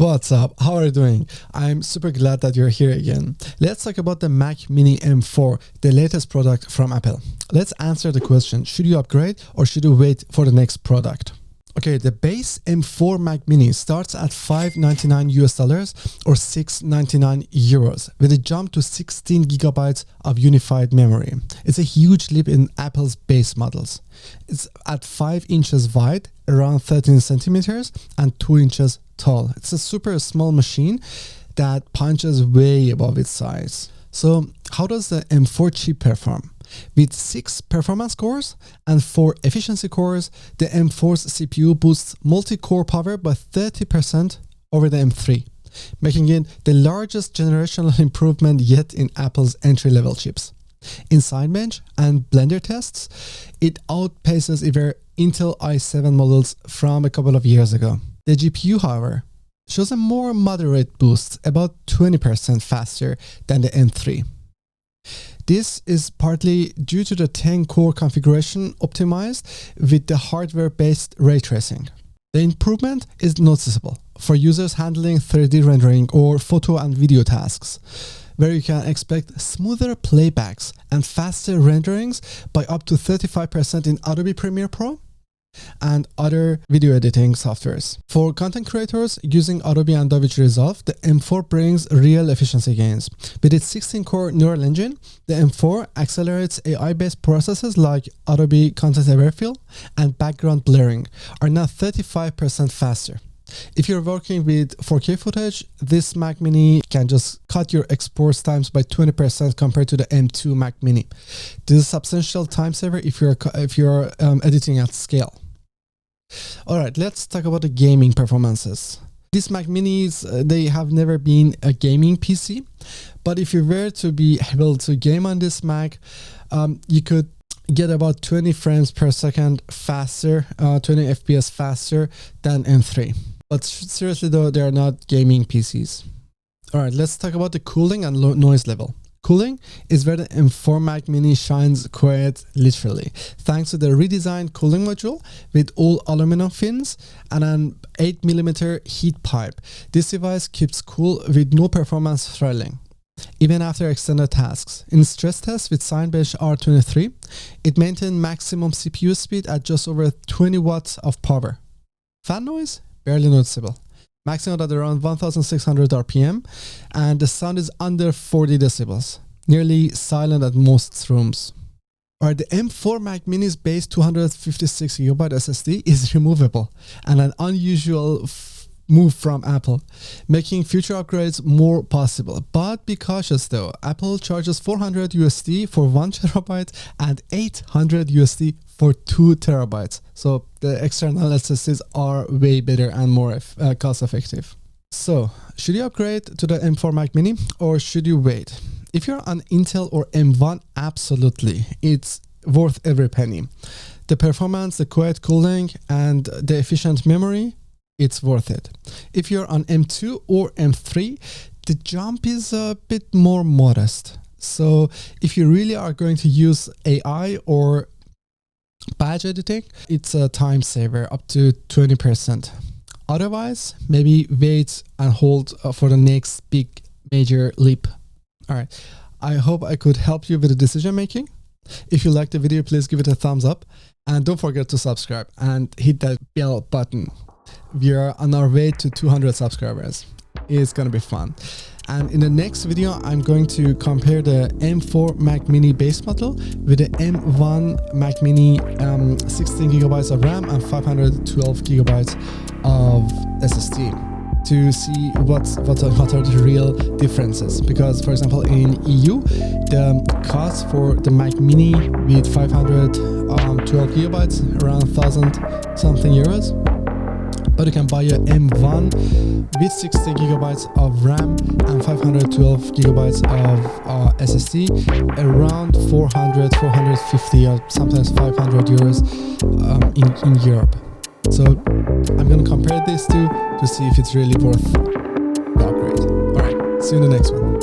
What's up? How are you doing? I'm super glad that you're here again. Let's talk about the Mac Mini M4, the latest product from Apple. Let's answer the question, should you upgrade or should you wait for the next product? Okay, the base M4 Mac Mini starts at $599 or 699 euros with a jump to 16 gigabytes of unified memory. It's a huge leap in Apple's base models. It's at 5 inches wide, around 13 centimeters, and 2 inches tall. It's a super small machine that punches way above its size. So how does the M4 chip perform? With 6 performance cores and 4 efficiency cores, the M4's CPU boosts multi-core power by 30% over the M3, making it the largest generational improvement yet in Apple's entry-level chips. In Sidebench and Blender tests, it outpaces even Intel i7 models from a couple of years ago. The GPU, however, shows a more moderate boost, about 20% faster than the M3. This is partly due to the 10-core configuration optimized with the hardware-based ray tracing. The improvement is noticeable for users handling 3D rendering or photo and video tasks, where you can expect smoother playbacks and faster renderings by up to 35% in Adobe Premiere Pro and other video editing softwares. For content creators using Adobe and DaVinci Resolve, the M4 brings real efficiency gains. With its 16-core neural engine, the M4 accelerates AI-based processes like Adobe Content Overfill and background blurring are now 35% faster. If you're working with 4K footage, this Mac Mini can just cut your export times by 20% compared to the M2 Mac Mini. This is a substantial time saver if you're editing at scale. All right, let's talk about the gaming performances. These Mac Minis, they have never been a gaming PC, but if you were to be able to game on this Mac, you could get about 20 frames per second faster, 20 FPS faster than M3. But seriously though, they are not gaming PCs. All right, let's talk about the cooling and noise level. Cooling is where the M4 Mac Mini shines quite literally, thanks to the redesigned cooling module with all aluminum fins and an 8mm heat pipe. This device keeps cool with no performance throttling, even after extended tasks. In stress tests with Sidebench R23, it maintained maximum CPU speed at just over 20 watts of power. Fan noise? Barely noticeable. Maxing out at around 1600 RPM, and the sound is under 40 decibels, nearly silent at most rooms. Alright, the M4 Mac Mini's base 256GB SSD is removable, and an unusual move from Apple, making future upgrades more possible. But be cautious though, Apple charges $400 for 1 terabyte and $800 for 2 terabytes. So the external SSDs are way better and more cost effective. So should you upgrade to the M4 Mac Mini or should you wait? If you're on Intel or M1, absolutely. It's worth every penny. The performance, the quiet cooling, and the efficient memory, it's worth it. If you're on M2 or M3, the jump is a bit more modest. So if you really are going to use AI or batch editing, it's a time saver up to 20%. Otherwise, maybe wait and hold for the next big major leap. All right, I hope I could help you with the decision making. If you liked the video, please give it a thumbs up and don't forget to subscribe and hit that bell button. We are on our way to 200 subscribers. It's gonna be fun. And in the next video, I'm going to compare the M4 Mac Mini base model with the M1 Mac Mini 16GB of RAM and 512GB of SSD to see what are the real differences. Because, for example, in EU, the cost for the Mac Mini with 512GB around 1,000 something euros. But you can buy a M1 with 60 gigabytes of RAM and 512 gigabytes of SSD around 400, 450 or sometimes 500 euros in Europe. So I'm going to compare these two to see if it's really worth the upgrade. All right, see you in the next one.